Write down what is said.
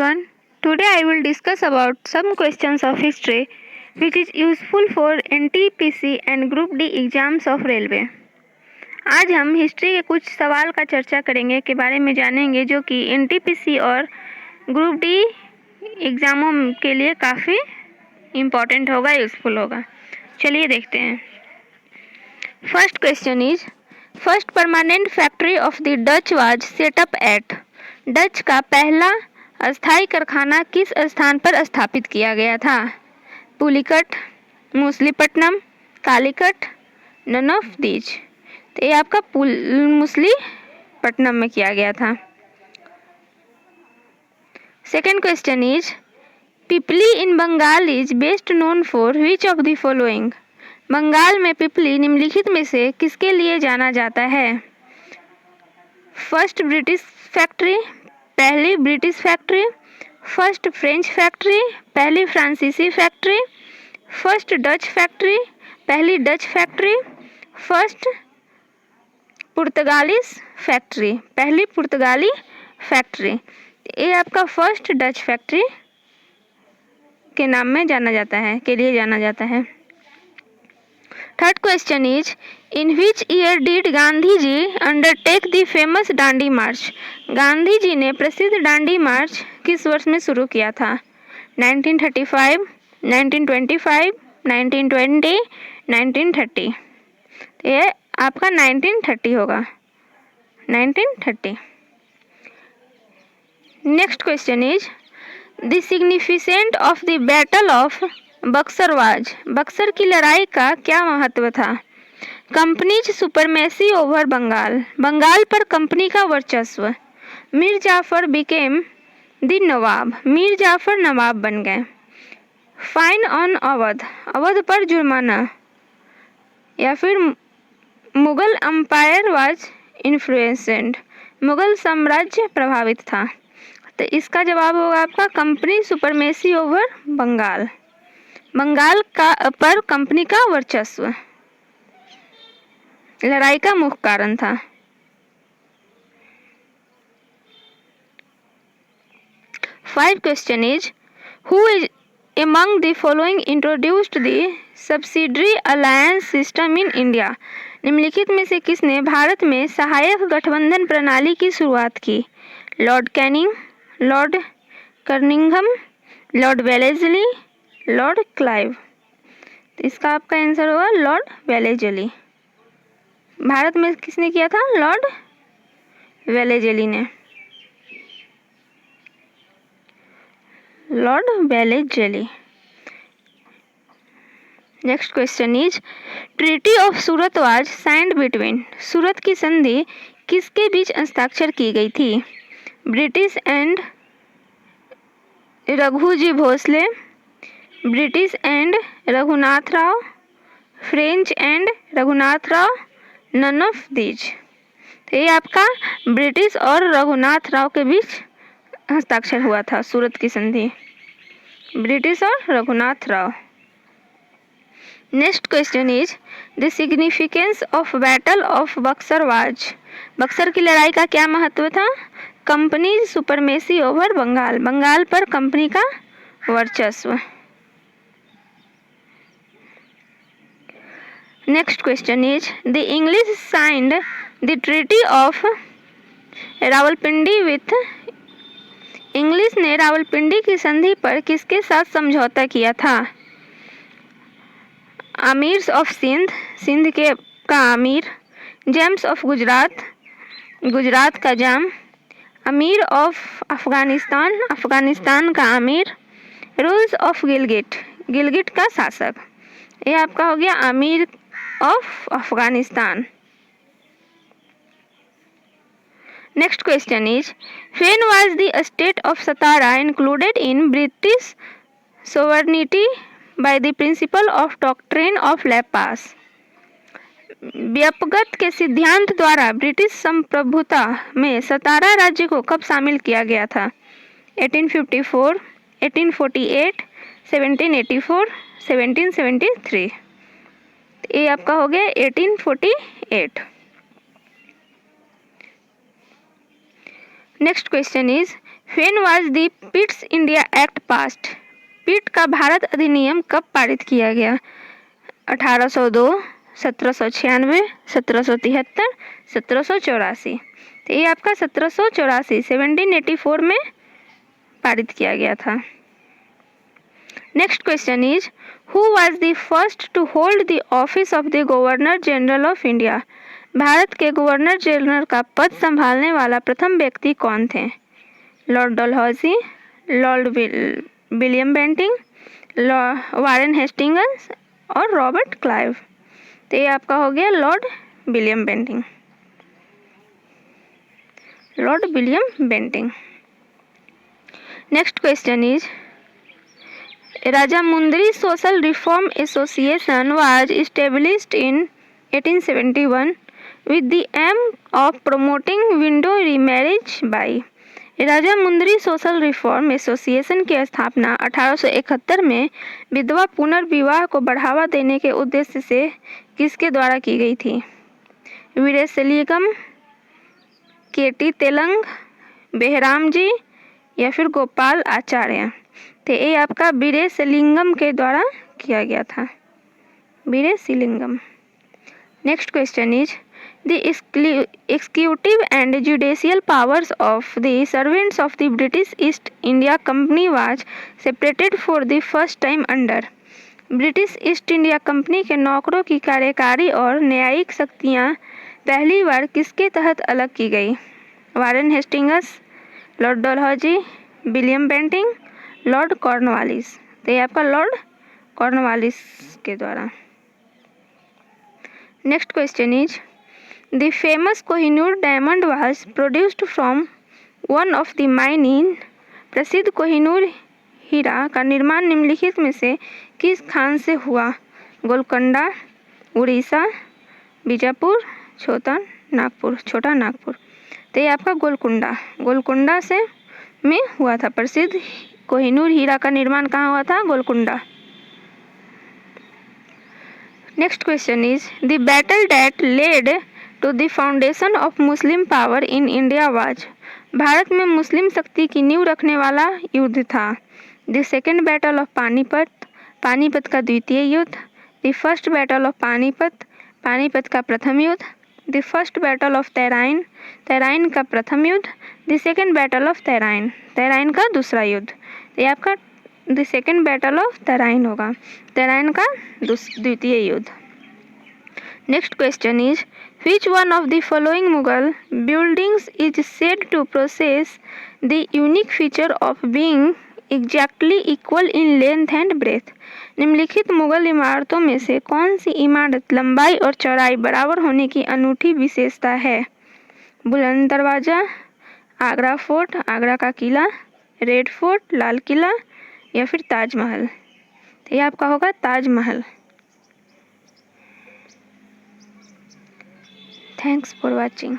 everyone. Today I will discuss about some questions of history which is useful for NTPC and Group D exams of Railway. आज हम history के कुछ सवाल का चर्चा करेंगे के बारे में जानेंगे जो कि NTPC और ग्रुप डी एग्ज़ामों के लिए काफ़ी इम्पॉर्टेंट होगा, यूज़फुल होगा। चलिए देखते हैं। First question is first permanent factory of the Dutch was set up at. Dutch का पहला अस्थायी कारखाना किस स्थान पर स्थापित किया गया था? Pulicat, Masulipatnam, Calicut, none of these. तो ये आपका मुसलीपट्टनम में किया गया था। Second question is Pipli in Bengal is best known for which of the following. Bengal में पिपली निम्नलिखित में से किसके लिए जाना जाता है? फर्स्ट ब्रिटिश फैक्ट्री, पहली British factory, first French factory, पहली फ्रांसीसी फैक्ट्री, फर्स्ट डच फैक्ट्री, पहली डच फैक्ट्री, फर्स्ट पुर्तगालीस फैक्ट्री, पहली पुर्तगाली फैक्ट्री। ये आपका फर्स्ट डच फैक्ट्री के नाम में जाना जाता है, के लिए जाना जाता है। Third question is in which year did Gandhi ji undertake the famous Dandi march. Gandhi ji ने प्रसिद्ध डांडी मार्च किस वर्ष में शुरू किया था? 1935, 1925, 1920, 1930। ये आपका 1930 होगा, 1930। Next question is the significant of the battle of Buxar was. Buxar की लड़ाई का क्या महत्व था? Company's supremacy over Bengal, Bengal पर कंपनी का वर्चस्व। मीर जाफर बिकेम द नवाब, मीर जाफर नवाब बन गए। फाइन ऑन अवध, अवध पर जुर्माना। या फिर Mughal empire was influenced, Mughal साम्राज्य प्रभावित था। तो इसका जवाब होगा आपका company supremacy over Bengal, Bengal का पर कंपनी का वर्चस्व लड़ाई का मुख्य कारण था। Five question is who is among the following introduced the subsidiary alliance system in India। निम्नलिखित में से किसने भारत में सहायक गठबंधन प्रणाली की शुरुआत की? लॉर्ड कैनिंग, लॉर्ड कर्निंघम, लॉर्ड वेलेस्ली, लॉर्ड क्लाइव। तो इसका आपका आंसर होगा लॉर्ड वेलेस्ली। भारत में किसने किया था? लॉर्ड वेलेस्ली ने, Lord Wellesley. Next question is treaty of Surat was signed between. Surat की संधि किसके बीच हस्ताक्षर की गई थी? British and Raghuji Bhonsle, British and Raghunath Rao, French and Raghunath Rao, none of these. तो ये आपका ब्रिटिश और रघुनाथ राव के बीच हस्ताक्षर हुआ था सूरत की संधि, ब्रिटिश और Raghunath Rao. Next question is the significance of battle of Buxar was. Buxar की लड़ाई का क्या महत्व था? Company supremacy over Bengal, Bengal पर कंपनी का वर्चस्व। Next question is the English signed the treaty of Rawalpindi with. English ने रावलपिंडी की संधि पर किसके साथ समझौता किया था? आमीर्स ऑफ सिंध, सिंध के का आमीर, जेम्स ऑफ गुजरात, गुजरात का जाम, अमीर ऑफ अफगानिस्तान, अफगानिस्तान का आमीर, रूल्स ऑफ गिलगिट, गिलगिट का शासक। ये आपका हो गया amir of Afghanistan. Next question is when was the state of Satara included in British sovereignty by the principle of doctrine of lapse. व्यापकता के सिद्धांत द्वारा ब्रिटिश संप्रभुता में सतारा राज्य को कब शामिल किया गया था? 1854, 1848, 1784, 1773। ये आपका हो गया 1848। Next question is when was the Pitt's India Act passed? Pitt का भारत अधिनियम कब पारित किया गया? 1802, 1796, 1773, 1784। तो ये आपका 1784 1784 में पारित किया गया था। Next question is who was the first to hold the office of the governor general of India? Bharat के गवर्नर जनरल का पद संभालने वाला प्रथम व्यक्ति कौन थे? Lord Dalhousie, lord William Bentinck, Warren Hastings और रॉबर्ट क्लाइव। तो ये आपका हो गया lord William Bentinck. Lord William Bentinck. Next question is Rajahmundry social reform association was established in 1871 with the aim of promoting widow remarriage by। Rajahmundry social reform association की स्थापना 1871 में विधवा पुनर्विवाह को बढ़ावा देने के उद्देश्य से किसके द्वारा की गई थी? वीरेशलिंगम, केटी तेलंग, बेहराम जी या फिर गोपाल आचार्य। तो ये आपका वीरेशलिंगम के द्वारा किया गया था। Veeresalingam. Next question is the executive and judicial powers of the servants of the British east India company was separated for the first time under. British east India company के नौकरों की कार्यकारी और न्यायिक शक्तियाँ पहली बार किसके तहत अलग की गई? Warren Hastings, lord Dalhousie, William Bentinck, lord Cornwallis. तो ये आपका लॉर्ड कॉर्नवालिस के द्वारा। Next question is the famous Kohinoor diamond was produced from one of the mine in. प्रसिद्ध कोहिनूर हीरा का निर्माण निम्नलिखित में से किस खान से हुआ? गोलकोंडा, उड़ीसा, बीजापुर, छोटा नागपुर। तो ये आपका गोलकुंडा से में हुआ था। प्रसिद्ध कोहिनूर हीरा का निर्माण कहाँ हुआ था? Golconda. Next question is the battle that led to the foundation of Muslim power in India was. भारत में मुस्लिम शक्ति की नींव रखने वाला युद्ध था। The second battle of Panipat का द्वितीय युद्ध। The first battle of Panipat का प्रथम युद्ध। The first battle of Tarain का प्रथम युद्ध। The second battle of Tarain का दूसरा युद्ध। ये आपका the second battle of Tarain होगा। तराइन का द्वितीय युद्ध। Next question is which one of the following Mughal buildings is said to possess the unique feature of being exactly equal in length and breadth? निम्नलिखित मुगल इमारतों में से कौन सी इमारत लंबाई और चौड़ाई बराबर होने की अनूठी विशेषता है? बुलंद दरवाजा, आगरा फोर्ट, आगरा का किला, रेड फोर्ट, लाल किला या फिर ताजमहल। तो ये आपका होगा ताजमहल। Thanks for watching.